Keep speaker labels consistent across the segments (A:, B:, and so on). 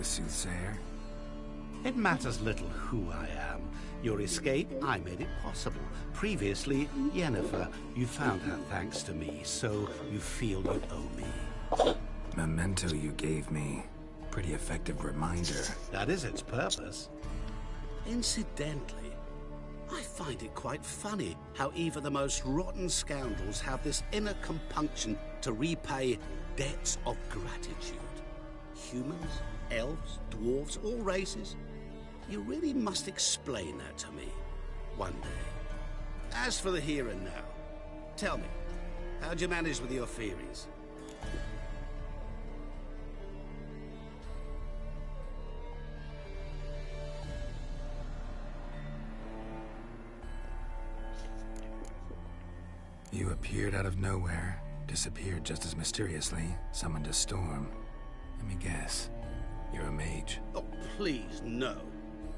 A: soothsayer?
B: It matters little who I am. Your escape, I made it possible. Previously, Yennefer, you found her thanks to me, so you feel you owe me.
A: Memento you gave me. Pretty effective reminder.
B: That is its purpose. Incidentally, I find it quite funny how even the most rotten scoundrels have this inner compunction to repay debts of gratitude. Humans, elves, dwarves, all races. You really must explain that to me one day. As for the here and now, tell me, how'd you manage with your theories?
A: You appeared out of nowhere, disappeared just as mysteriously, summoned a storm. Let me guess. You're a mage.
B: Oh, please, no.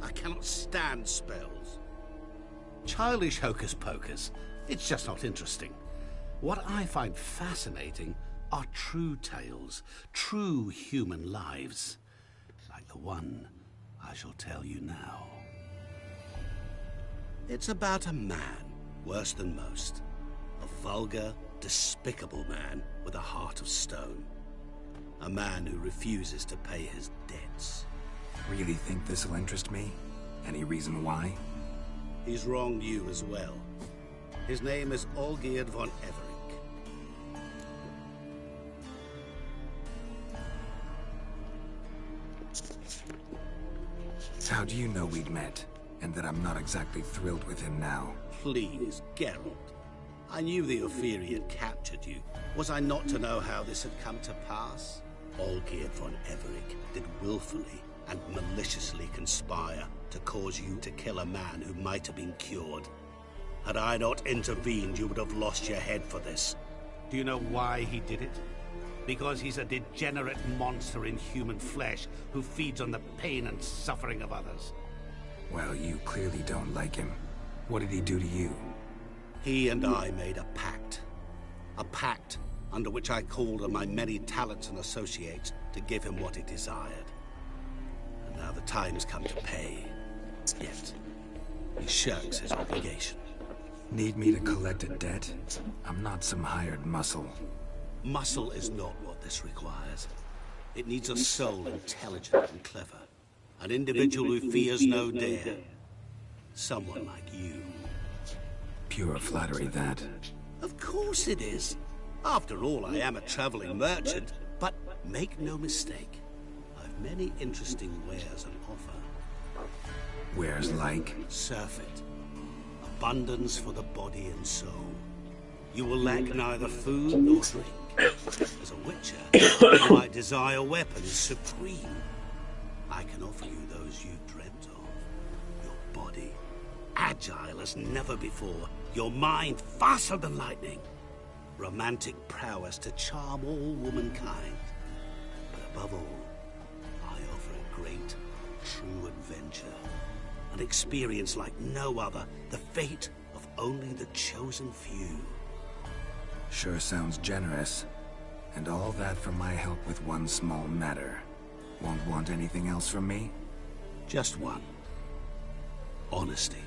B: I cannot stand spells. Childish hocus pocus. It's just not interesting. What I find fascinating are true tales, true human lives, like the one I shall tell you now. It's about a man, worse than most. A vulgar, despicable man with a heart of stone. A man who refuses to pay his debts.
A: Really think this'll interest me? Any reason why?
B: He's wronged you as well. His name is Olgierd von Everec.
A: How do you know we'd met? And that I'm not exactly thrilled with him now?
B: Please, Geralt. I knew the Ophiri had captured you. Was I not to know how this had come to pass? Olgierd von Everec did willfully and maliciously conspire to cause you to kill a man who might have been cured. Had I not intervened, you would have lost your head for this. Do you know why he did it? Because he's a degenerate monster in human flesh who feeds on the pain and suffering of others.
A: Well, you clearly don't like him. What did he do to you?
B: He and I made a pact. A pact under which I called on my many talents and associates to give him what he desired. And now the time's come to pay. Yet, he shirks his obligation.
A: Need me to collect a debt? I'm not some hired muscle.
B: Muscle is not what this requires. It needs a soul intelligent and clever. An individual who fears no dare. Someone like you.
A: Pure flattery, that.
B: Of course it is. After all, I am a traveling merchant. But make no mistake, I've many interesting wares on offer.
A: Wares like?
B: Surfeit. Abundance for the body and soul. You will lack neither food nor drink. As a witcher, you might desire weapons supreme. I can offer you those you dreamt of. Your body, agile as never before. Your mind, faster than lightning. Romantic prowess to charm all womankind. But above all, I offer a great, true adventure. An experience like no other. The fate of only the chosen few.
A: Sure sounds generous. And all that for my help with one small matter. Won't want anything else from me?
B: Just one. Honesty.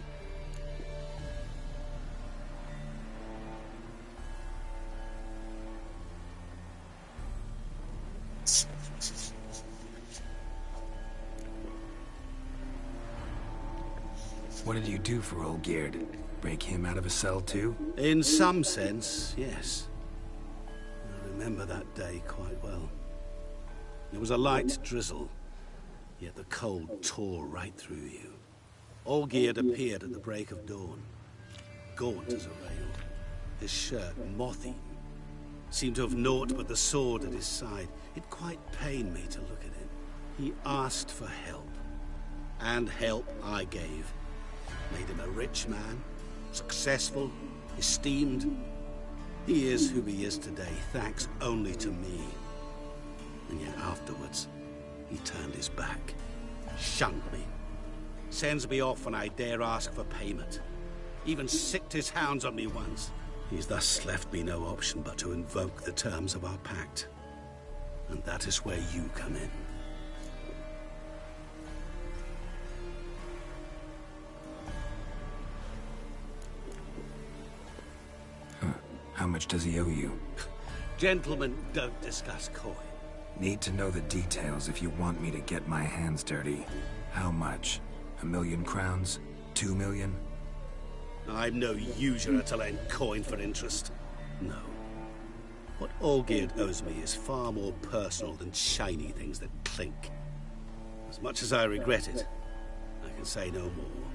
A: What did you do for Olgierd? Break him out of a cell too?
B: In some sense, yes. I remember that day quite well. There was a light drizzle, yet the cold tore right through you. Olgierd appeared at the break of dawn, gaunt as a rail, his shirt moth-eaten. Seemed to have naught but the sword at his side. It quite pained me to look at him. He asked for help, and help I gave. Made him a rich man, successful, esteemed. He is who he is today, thanks only to me. And yet afterwards, he turned his back, shunned me, sends me off when I dare ask for payment. Even sicked his hounds on me once. He's thus left me no option but to invoke the terms of our pact. And that is where you come in.
A: much does he owe you?
B: Gentlemen don't discuss coin.
A: Need to know the details if you want me to get my hands dirty. How much? 1,000,000 crowns? 2,000,000?
B: I'm no usurer to lend coin for interest. No. What Olgierd owes me is far more personal than shiny things that clink. As much as I regret it, I can say no more.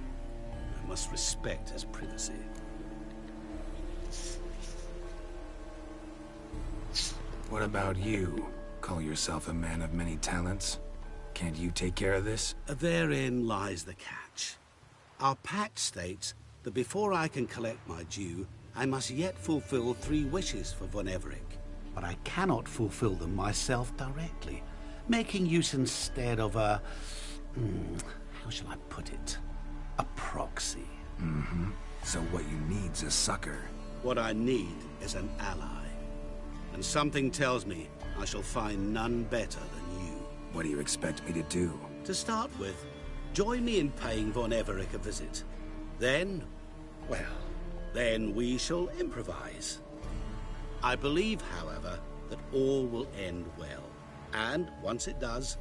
B: I must respect his privacy.
A: What about you? Call yourself a man of many talents? Can't you take care of this?
B: Therein lies the catch. Our pact states that before I can collect my due, I must yet fulfill 3 wishes for Von Everec. But I cannot fulfill them myself directly, making use instead of a... how shall I put it? A proxy.
A: Mm-hmm. So what you need's a sucker.
B: What I need is an ally. And something tells me I shall find none better than you.
A: What do you expect me to do?
B: To start with, join me in paying Von Everec a visit. Then, well, then we shall improvise. I believe, however, that all will end well. And once it does,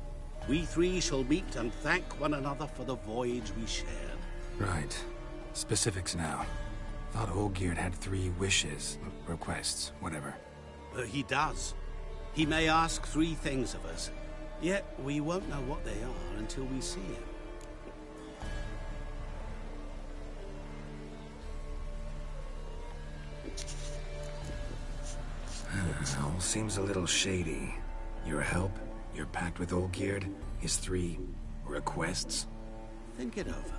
B: we 3 shall meet and thank one another for the voyage we shared.
A: Right. Specifics now. Thought Olgierd had 3 wishes, requests, whatever.
B: He does. He may ask 3 things of us, yet we won't know what they are until we see him.
A: All seems a little shady. Your help, your pact with Olgierd, his 3 requests?
B: Think it over.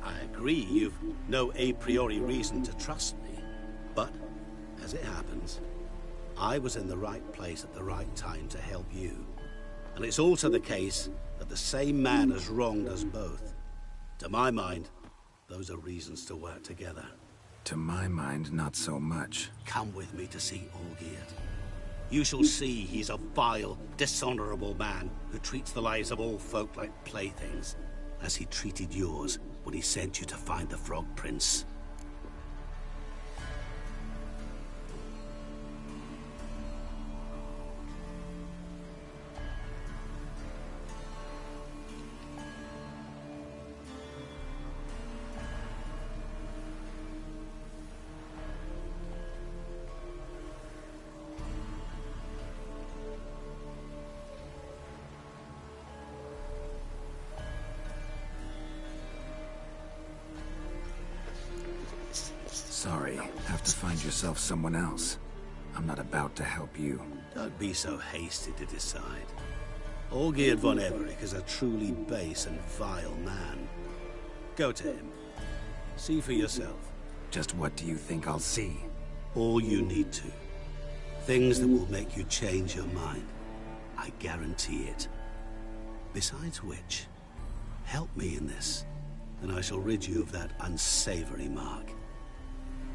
B: I agree you've no a priori reason to trust me, but, as it happens, I was in the right place at the right time to help you. And it's also the case that the same man has wronged us both. To my mind, those are reasons to work together.
A: To my mind, not so much.
B: Come with me to see Olgierd. You shall see he's a vile, dishonorable man who treats the lives of all folk like playthings, as he treated yours when he sent you to find the Frog Prince.
A: Sorry, have to find yourself someone else. I'm not about to help you.
B: Don't be so hasty to decide. Olgierd von Everec is a truly base and vile man. Go to him. See for yourself.
A: Just what do you think I'll see?
B: All you need to. Things that will make you change your mind. I guarantee it. Besides which, help me in this, and I shall rid you of that unsavory mark.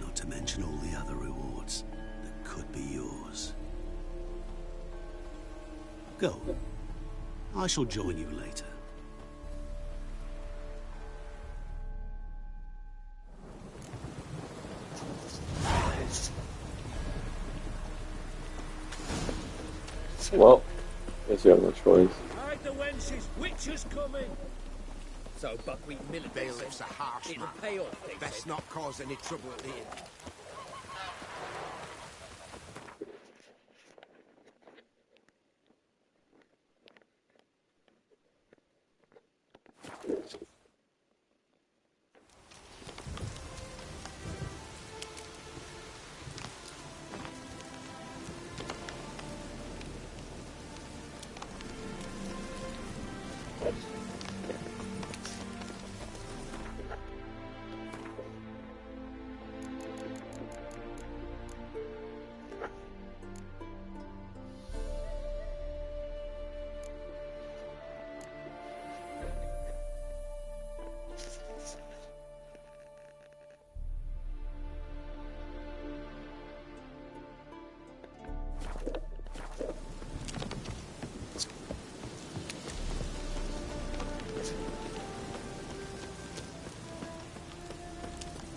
B: Not to mention all the other rewards that could be yours. Go. I shall join you later.
C: Well, guess you have no choice.
D: Hide the wenches, witches coming! So buckwheat military
E: Bailiff's a harsh
D: it'll
E: man.
D: pay off, they
E: Best
D: said.
E: not cause any trouble at the inn.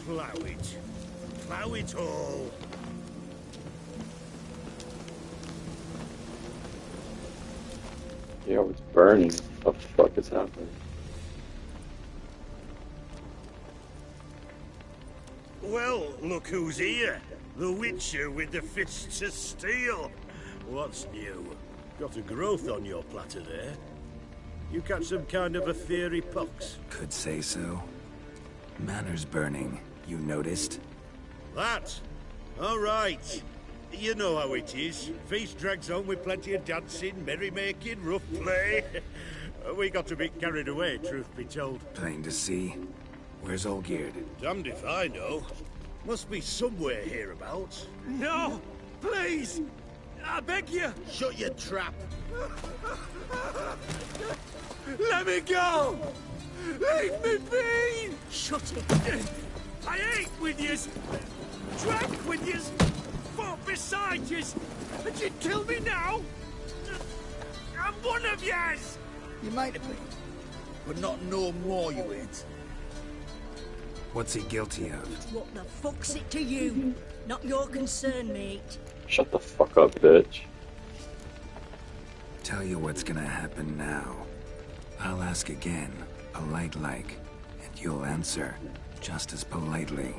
D: Plough it. Plough it all.
C: Yo, it's burning. What the fuck is happening?
F: Well, look who's here. The Witcher with the fists of steel. What's new? Got a growth on your platter there. You catch some kind of a theory, Pox?
A: Could say so. Manor's burning. You noticed?
F: That? All right. You know how it is. Feast drags on with plenty of dancing, merrymaking, rough play. We got a bit carried away, truth be told.
A: Plain to see. Where's Olgierd?
F: Damned if I know. Must be somewhere hereabouts.
D: No! Please! I beg you!
E: Shut your trap.
D: Let me go! Leave me be!
G: Shut it.
D: I ate with yous! Drank with yous! Fought beside yous! And you'd kill me now? I'm one of yous!
E: You might have been, but not no more you ain't.
A: What's he guilty of?
G: What the fuck's it to you? Not your concern, mate.
C: Shut the fuck up, bitch.
A: Tell you what's gonna happen now. I'll ask again, polite-like, and you'll answer, just as politely.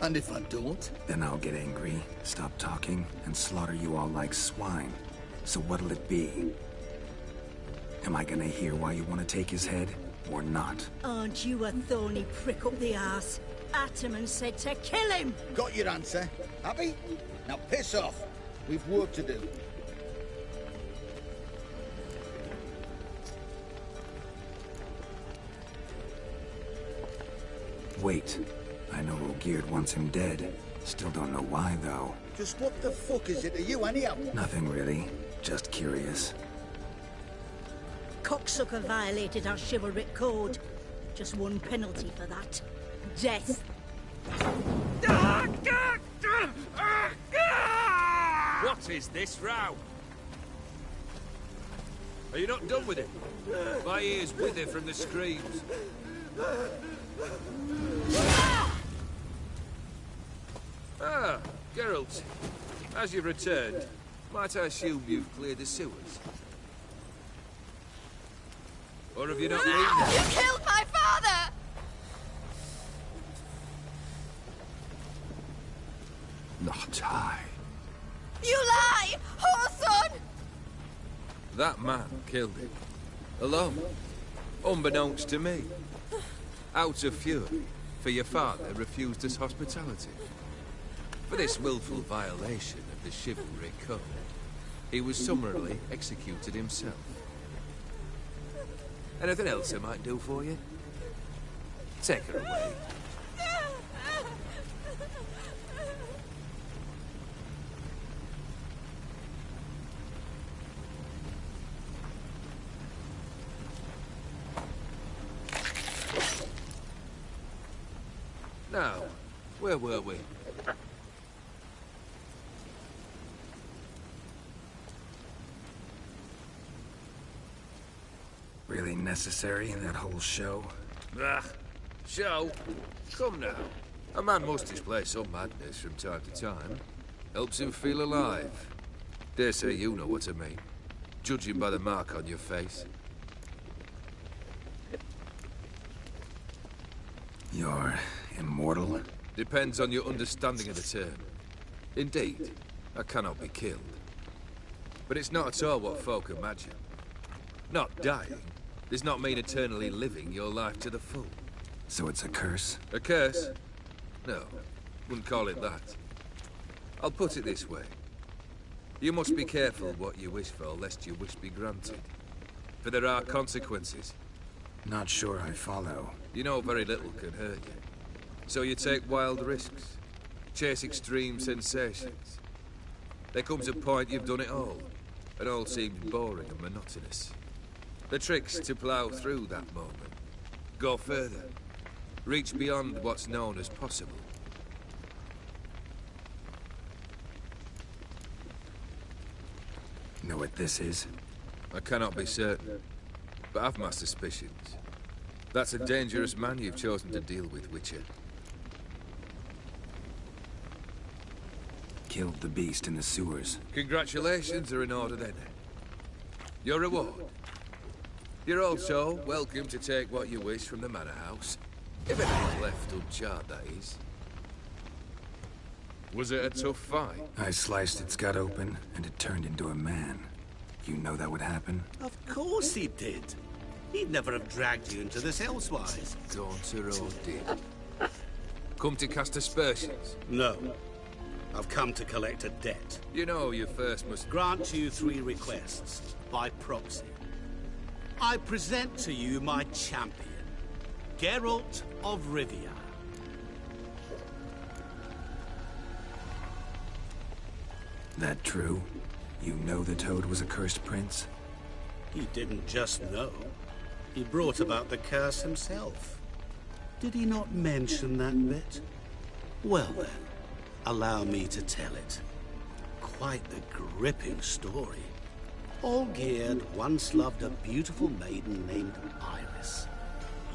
E: And if I don't?
A: Then I'll get angry, stop talking, and slaughter you all like swine. So what'll it be? Am I gonna hear why you want to take his head, or not?
G: Aren't you a thorny prick up the arse? Ataman said to kill him!
E: Got your answer. Happy? Now piss off. We've work to do.
A: Wait. I know Olgierd wants him dead. Still don't know why, though.
E: Just what the fuck is it to you, anyhow?
A: Nothing really. Just curious.
G: Cocksucker violated our chivalric code. Just one penalty for that. Death.
D: What is this row? Are you not done with it? My ears wither from the screams. Ah, Geralt. As you've returned, might I assume you've cleared the sewers? Or have you not been there?
H: You killed my father!
A: Not I.
H: You lie! Whoreson!
D: That man killed him. Alone. Unbeknownst to me. Out of fury, for your father refused us hospitality. For this willful violation of the chivalry code, he was summarily executed himself. Anything else I might do for you? Take her away. Now, where were we?
A: Really necessary, that whole show?
D: Ah, show? Come now. A man must display some madness from time to time. Helps him feel alive. Dare say you know what I mean. Judging by the mark on your face.
A: You're immortal?
D: Depends on your understanding of the term. Indeed, I cannot be killed. But it's not at all what folk imagine. Not dying does not mean eternally living your life to the full.
A: So it's a curse?
D: A curse? No, wouldn't call it that. I'll put it this way. You must be careful what you wish for, lest your wish be granted. For there are consequences.
A: Not sure I follow.
D: You know very little can hurt you. So you take wild risks. Chase extreme sensations. There comes a point you've done it all, and all seems boring and monotonous. The trick's to plough through that moment. Go further. Reach beyond what's known as possible.
A: Know what this is?
D: I cannot be certain, but I've my suspicions. That's a dangerous man you've chosen to deal with, Witcher.
A: Killed the beast in the sewers.
D: Congratulations are in order then. Your reward. You're also welcome to take what you wish from the manor house. If anything's left uncharred, that is. Was it a tough fight?
A: I sliced its gut open, and it turned into a man. You know that would happen?
B: Of course he did. He'd never have dragged you into this elsewise.
D: Daunter or did? Come to cast aspersions?
B: No. I've come to collect a debt.
D: You know you first must...
B: Grant you 3 requests, by proxy. I present to you my champion, Geralt of Rivia.
A: That true? You know the Toad was a cursed prince?
B: He didn't just know. He brought about the curse himself. Did he not mention that bit? Well then, allow me to tell it. Quite the gripping story. Olgierd once loved a beautiful maiden named Iris.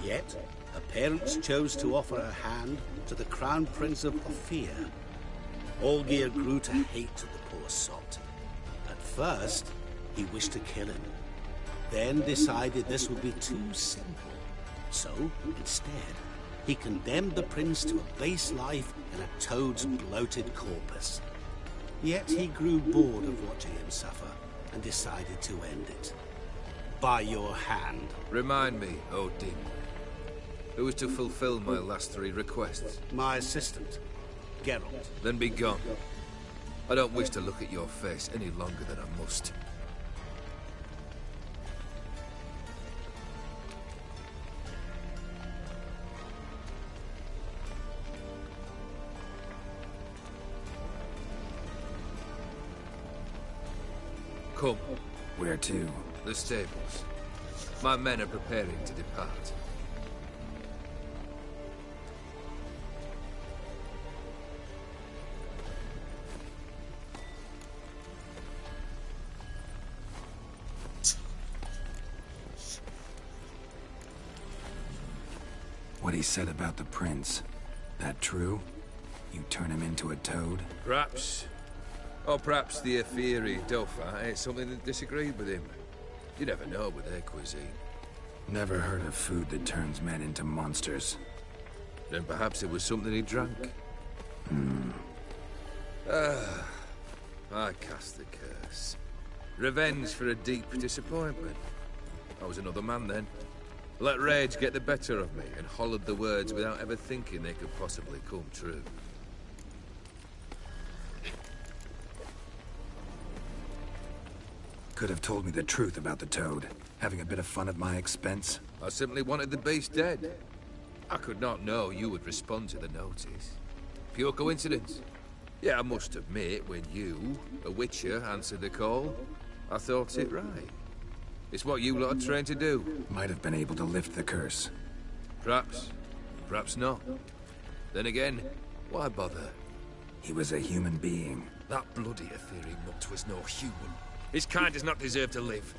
B: Yet, her parents chose to offer her hand to the Crown Prince of Ophir. Olgierd grew to hate the poor sot. At first, he wished to kill him. Then decided this would be too simple. So, instead, he condemned the prince to a base life in a toad's bloated corpus. Yet he grew bored of watching him suffer and decided to end it. By your hand.
D: Remind me, Odin. Who was to fulfill my last 3 requests?
B: My assistant, Geralt.
D: Then be gone. I don't wish to look at your face any longer than I must. Come.
A: Where to?
D: The stables. My men are preparing to depart.
A: What he said about the prince, that true? You turn him into a toad?
D: Perhaps. Or perhaps the Aetheri Dauphin ate something that disagreed with him. You never know with their cuisine.
A: Never heard of food that turns men into monsters.
D: Then perhaps it was something he drank. I cast the curse. Revenge for a deep disappointment. I was another man then. Let rage get the better of me and hollered the words without ever thinking they could possibly come true.
A: Could have told me the truth about the Toad, having a bit of fun at my expense.
D: I simply wanted the beast dead. I could not know you would respond to the notice. Pure coincidence. Yeah, I must admit, when you, a Witcher, answered the call, I thought it right. It's what you lot are trained to do.
A: Might have been able to lift the curse.
D: Perhaps. Perhaps not. Then again, why bother?
A: He was a human being.
D: That bloody Aetheri mutt was no human. His kind does not deserve to live.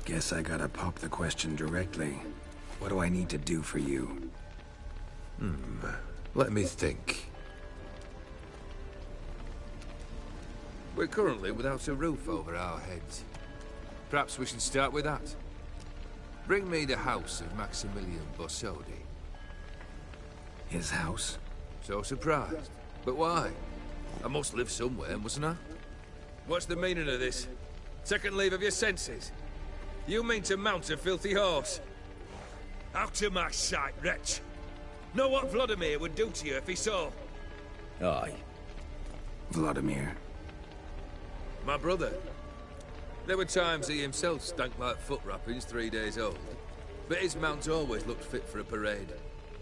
A: Guess I gotta pop the question directly. What do I need to do for you?
D: Let me think. We're currently without a roof over our heads. Perhaps we should start with that. Bring me the house of Maximilian Borsodi.
A: His house?
D: So surprised. But why? I must live somewhere, mustn't I? What's the meaning of this? Second leave of your senses? You mean to mount a filthy horse? Out of my sight, wretch! Know what Vladimir would do to you if he saw?
E: Aye.
A: Vladimir.
D: My brother. There were times he himself stank like foot wrappings 3 days old. But his mount always looked fit for a parade.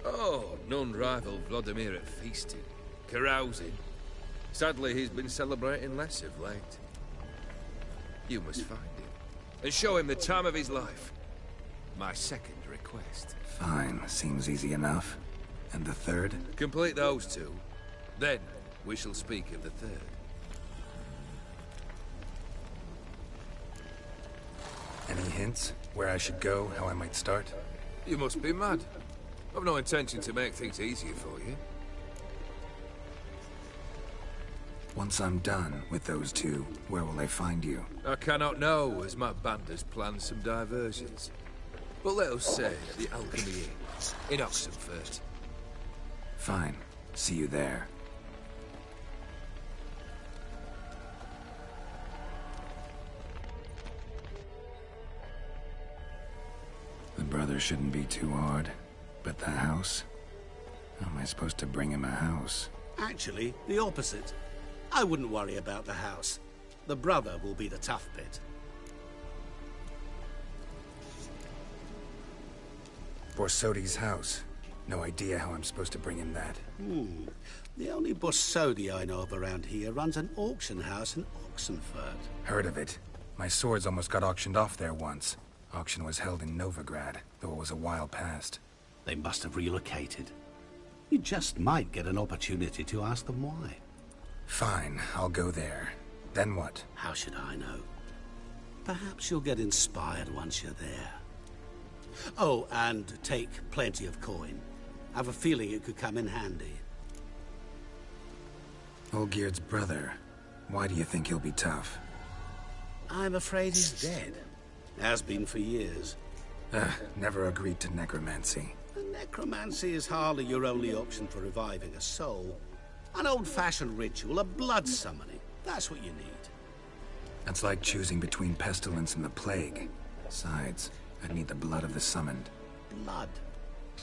D: Oh, none rival Vladimir at feasting, carousing. Sadly, he's been celebrating less of late. You must find him, and show him the time of his life. My second request.
A: Fine, seems easy enough. And the third?
D: Complete those 2. Then, we shall speak of the third.
A: Any hints? Where I should go, how I might start?
D: You must be mad. I've no intention to make things easier for you.
A: Once I'm done with those two, where will I find you?
D: I cannot know, as my band has planned some diversions. But let us say at the Alchemy Inn, in Oxenfurt.
A: Fine. See you there. The brother shouldn't be too hard. But the house? How am I supposed to bring him a house?
B: Actually, the opposite. I wouldn't worry about the house. The brother will be the tough bit.
A: Borsodi's house. No idea how I'm supposed to bring him that.
B: The only Borsodi I know of around here runs an auction house in Oxenfurt.
A: Heard of it. My swords almost got auctioned off there once. Auction was held in Novigrad, though it was a while past.
B: They must have relocated. You just might get an opportunity to ask them why.
A: Fine, I'll go there. Then what?
B: How should I know? Perhaps you'll get inspired once you're there. Oh, and take plenty of coin. I have a feeling it could come in handy.
A: Olgierd's brother. Why do you think he'll be tough?
B: I'm afraid he's dead. Has been for years.
A: Never agreed to necromancy.
B: Necromancy is hardly your only option for reviving a soul. An old-fashioned ritual, a blood summoning. That's what you need.
A: That's like choosing between pestilence and the plague. Besides, I'd need the blood of the summoned.
B: Blood.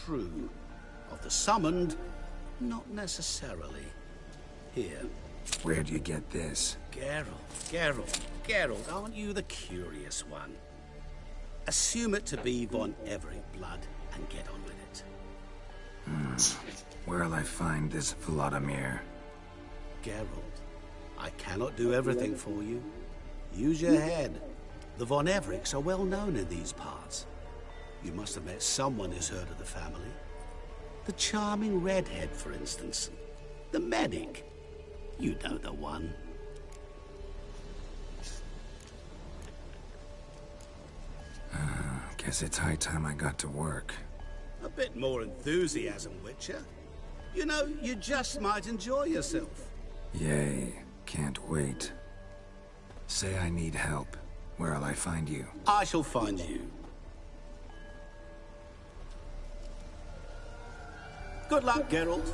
B: True. Of the summoned, not necessarily. Here.
A: Where'd you get this?
B: Geralt, aren't you the curious one? Assume it to be Von Everett blood and get on with it.
A: Where'll I find this Vladimir?
B: Geralt, I cannot do everything for you. Use your head. The Von Evericks are well known in these parts. You must have met someone who's heard of the family. The charming redhead, for instance. The medic. You know the one.
A: Guess it's high time I got to work.
B: A bit more enthusiasm, Witcher. You know, you just might enjoy yourself.
A: Yay. Can't wait. Say I need help. Where'll I find you?
B: I shall find you. Good luck, Geralt.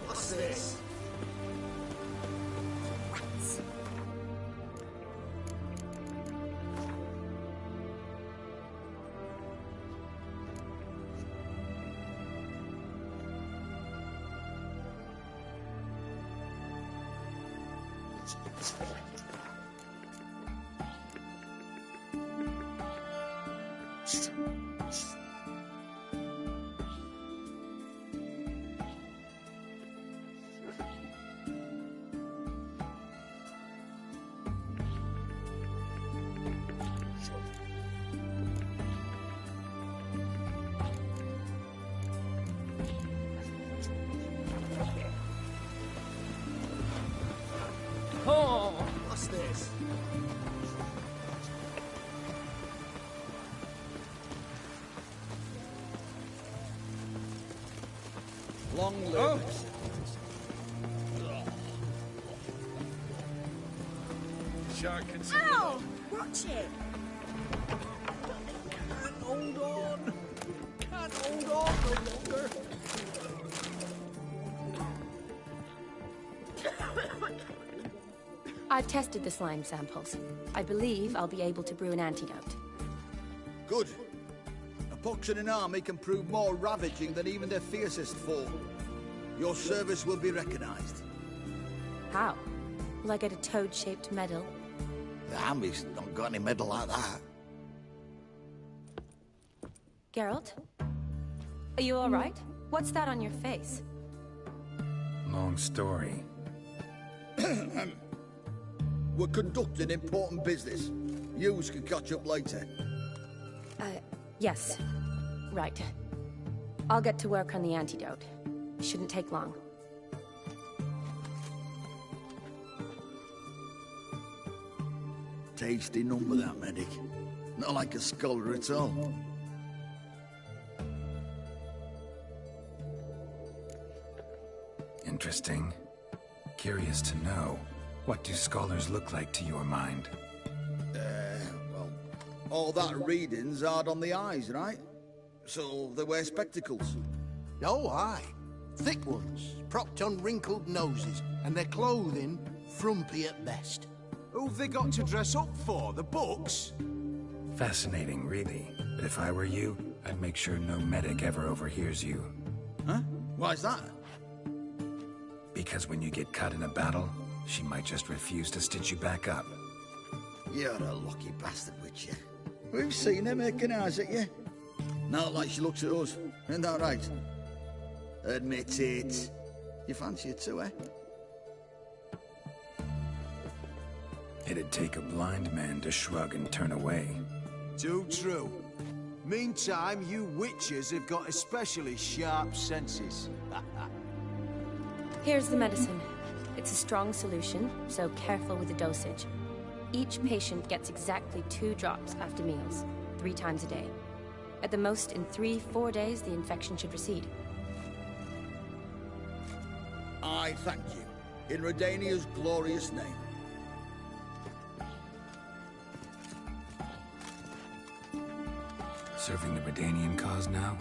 B: What's this? What's this?
E: Long live.
D: Shark can see.
G: Ow! Watch it!
E: Can't hold on. Can't hold on no longer.
I: I've tested the slime samples. I believe I'll be able to brew an antidote.
E: Good. A pox in an army can prove more ravaging than even their fiercest foe. Your service will be recognized.
I: How? Will I get a toad-shaped medal?
E: The Hammies don't got any medal like that.
I: Geralt? Are you alright? What's that on your face?
A: Long story.
E: We're conducting important business. Yous can catch up later.
I: Yes. Right. I'll get to work on the antidote. Shouldn't take long.
E: Tasty number, that medic. Not like a scholar at all.
A: Interesting. Curious to know. What do scholars look like to your mind?
E: Well, all that reading's hard on the eyes, right? So they wear spectacles.
J: Oh, aye. Thick ones, propped on wrinkled noses, and their clothing frumpy at best.
K: Who've they got to dress up for? The books?
A: Fascinating, really. But if I were you, I'd make sure no medic ever overhears you.
E: Huh? Why's that?
A: Because when you get cut in a battle, she might just refuse to stitch you back up.
E: You're a lucky bastard, Witcher. We've seen her making eyes at you. Not like she looks at us. Isn't that right? Admit it. You fancy it too, eh?
A: It'd take a blind man to shrug and turn away.
K: Too true. Meantime, you witches have got especially sharp senses.
I: Here's the medicine. It's a strong solution, so careful with the dosage. Each patient gets exactly 2 drops after meals, 3 times a day. At the most, in 3-4 days, the infection should recede.
E: I thank you. In Redania's glorious name.
A: Serving the Redanian cause now?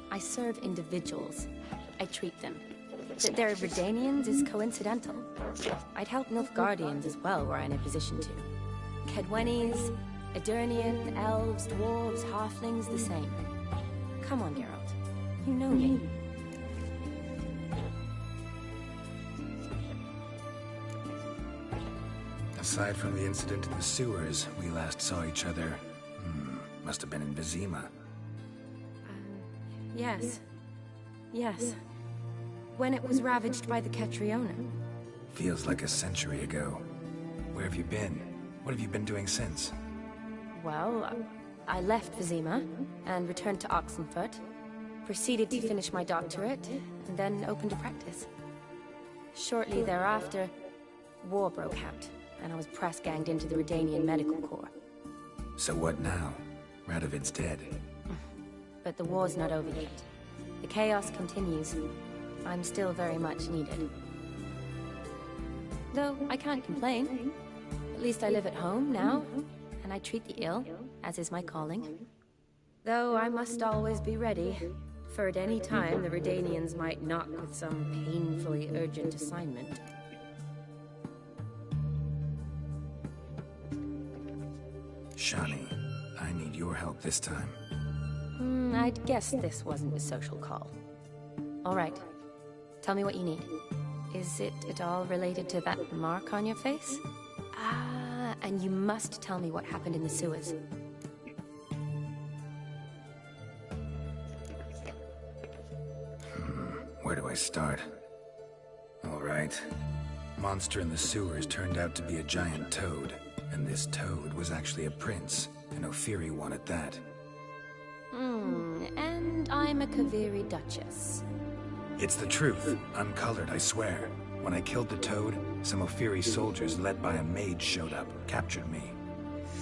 I: I serve individuals. I treat them. That they're Redanians is coincidental. I'd help Nilfgaardians as well, were I in a position to. Kedwenis, Edirnian, elves, dwarves, halflings, the same. Come on, Geralt. You know me.
A: Aside from the incident in the sewers, we last saw each other... must have been in Vizima.
I: Yes. Yes. When it was ravaged by the Cetriona.
A: Feels like a century ago. Where have you been? What have you been doing since?
I: Well, I left Vizima and returned to Oxenfurt. Proceeded to finish my doctorate, and then opened a practice. Shortly thereafter, war broke out, and I was press-ganged into the Redanian Medical Corps.
A: So what now? Radovid's dead.
I: But the war's not over yet. The chaos continues. I'm still very much needed. Though I can't complain. At least I live at home now, and I treat the ill, as is my calling. Though I must always be ready, for at any time the Redanians might knock with some painfully urgent assignment.
A: Shani, I need your help this time.
I: I'd guess this wasn't a social call. All right. Tell me what you need. Is it at all related to that mark on your face? Ah, and you must tell me what happened in the sewers.
A: Where do I start? All right. Monster in the sewers turned out to be a giant toad. And this toad was actually a prince, an Ophiri one at that.
I: And I'm a Kaviri Duchess.
A: It's the truth, uncolored, I swear. When I killed the toad, some Ophiri soldiers led by a mage showed up, captured me.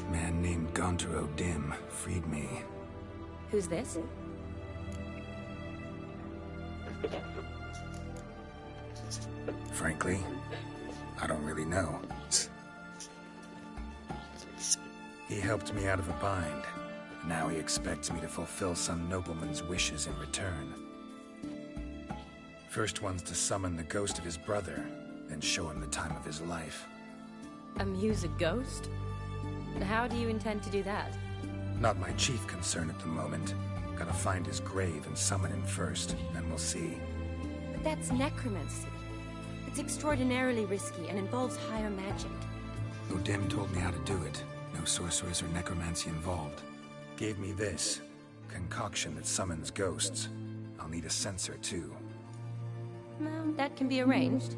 A: A man named Gontar O'Dim freed me.
I: Who's this?
A: Frankly, I don't really know. He helped me out of a bind. Now he expects me to fulfill some nobleman's wishes in return. First one's to summon the ghost of his brother, then show him the time of his life.
I: Amuse a ghost? How do you intend to do that?
A: Not my chief concern at the moment. Gotta find his grave and summon him first, then we'll see.
I: But that's necromancy. It's extraordinarily risky and involves higher magic.
A: Odin told me how to do it. No sorcerers or necromancy involved. Gave me this. Concoction that summons ghosts. I'll need a censer, too.
I: Well, that can be arranged.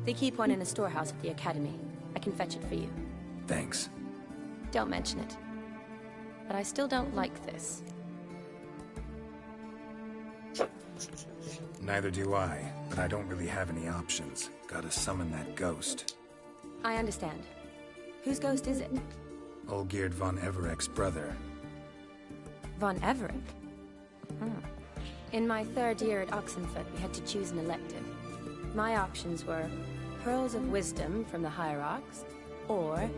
I: They keep one in a storehouse at the Academy. I can fetch it for you.
A: Thanks.
I: Don't mention it. But I still don't like this.
A: Neither do I, but I don't really have any options. Gotta summon that ghost.
I: I understand. Whose ghost is it?
A: Olgierd von Everek's brother.
I: Von Everek? In my third year at Oxenford, we had to choose an elective. My options were Pearls of Wisdom from the Hierarchs, or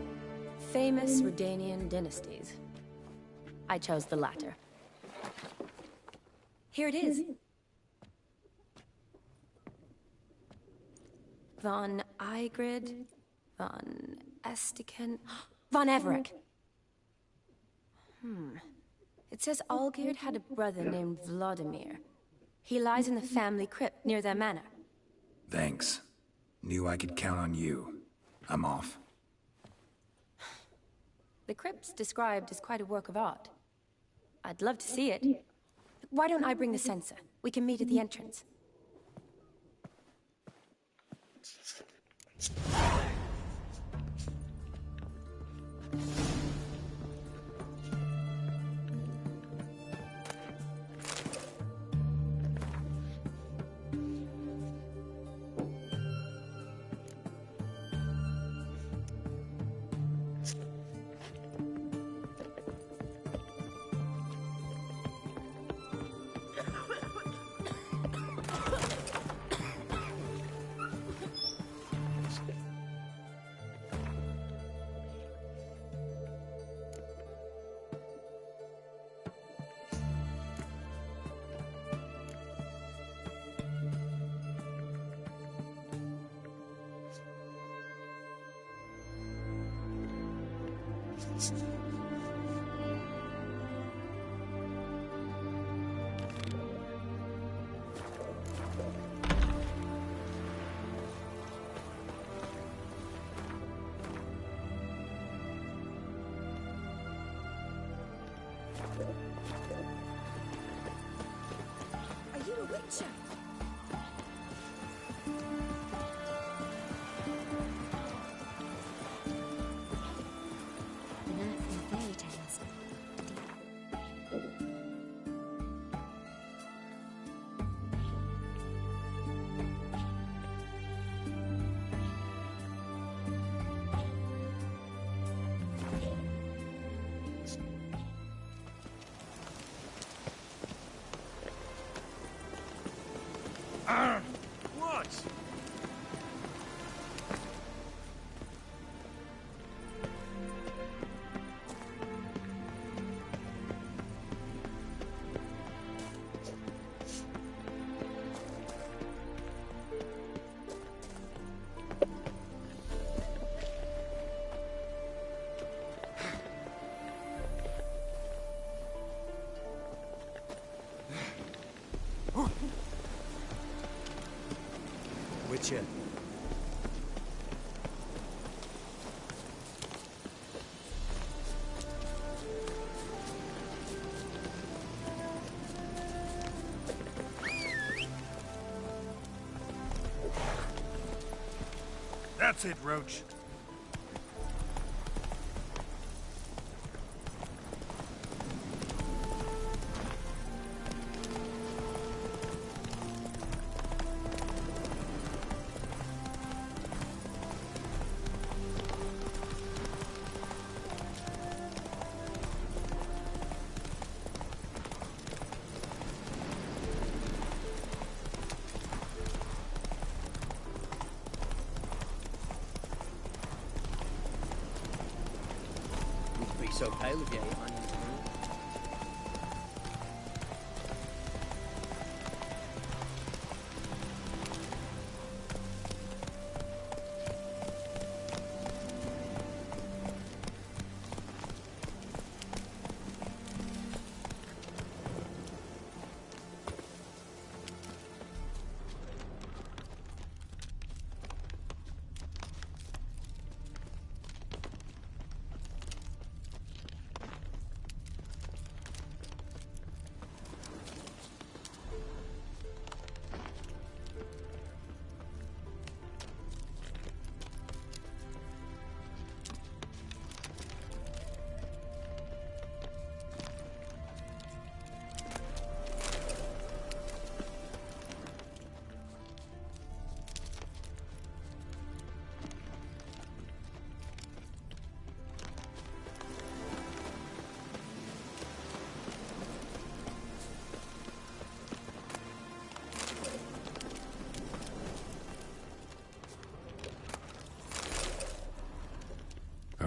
I: famous Redanian dynasties. I chose the latter. Here it is. Von Igrid, von Estiken, von Everek. It says Olgierd had a brother named Vladimir. He lies in the family crypt near their manor.
A: Thanks. Knew I could count on you. I'm off.
I: The crypt's described as quite a work of art. I'd love to see it. Why don't I bring the censer? We can meet at the entrance.
G: Are you a witcher?
I: Unearthly fairy tales.
F: What?
K: Witcher.
F: That's it, Roach.
L: So pale of you, man.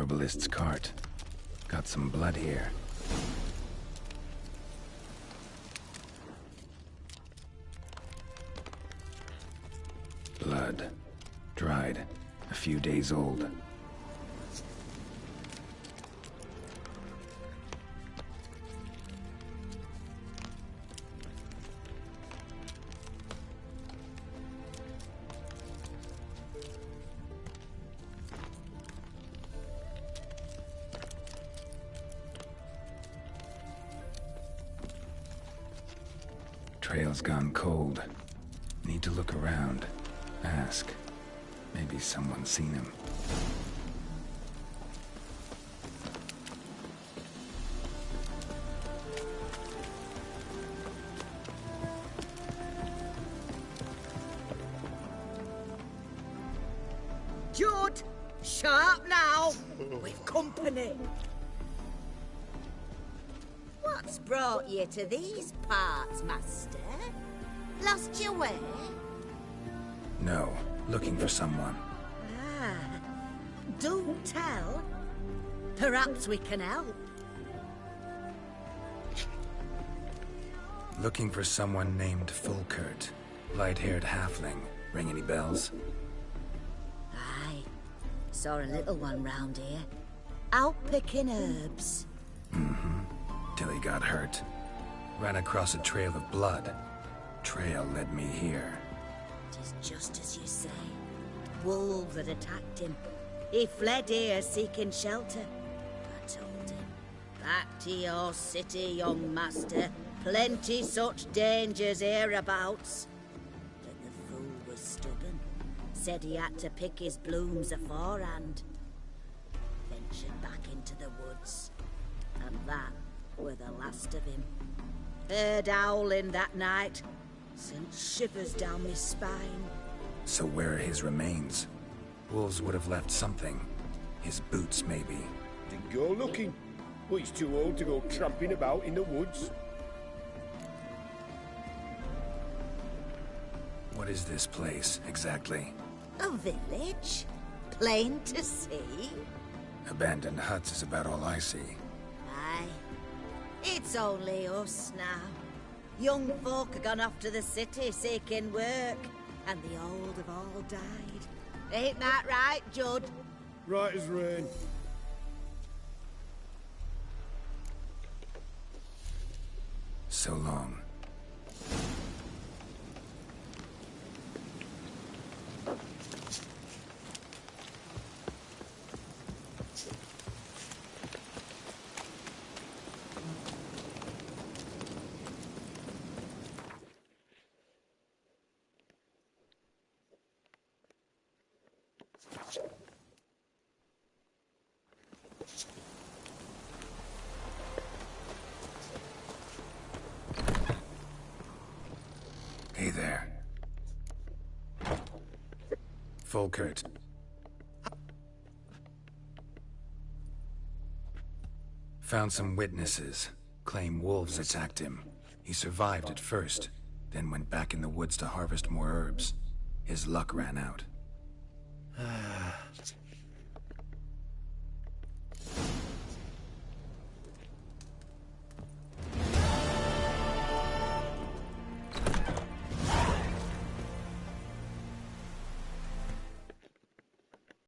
A: herbalist's cart. Got some blood here. Blood. Dried. A few days old. Trail's gone cold. Need to look around. Ask. Maybe someone's seen him.
G: Judd! Sharp now! We've company.
H: What's brought you to these parts, master? Lost your way?
A: No. Looking for someone.
G: Ah, do tell. Perhaps we can help.
A: Looking for someone named Fulkert. Light-haired halfling. Ring any bells?
G: Aye. Saw a little one round here. Out picking herbs.
A: Mm-hmm. Till he got hurt. Ran across a trail of blood. Trail led me here.
G: Tis just as you say. Wolves had attacked him. He fled here seeking shelter. I told him, back to your city, young master. Plenty such dangers hereabouts. But the fool was stubborn. Said he had to pick his blooms aforehand. Ventured back into the woods. And that were the last of him. Heard howling that night. Sent shivers down my spine.
A: So where are his remains? Wolves would have left something. His boots, maybe.
F: Didn't go looking. But he's too old to go tramping about in the woods.
A: What is this place, exactly?
G: A village? Plain to see?
A: Abandoned huts is about all I see.
G: Aye. It's only us now. Young folk have gone off to the city seeking work, and the old have all died. Ain't that right, Judd?
F: Right as rain.
A: So long. Hey there. Fulkert. Found some witnesses. Claim wolves attacked him. He survived at first, then went back in the woods to harvest more herbs. His luck ran out.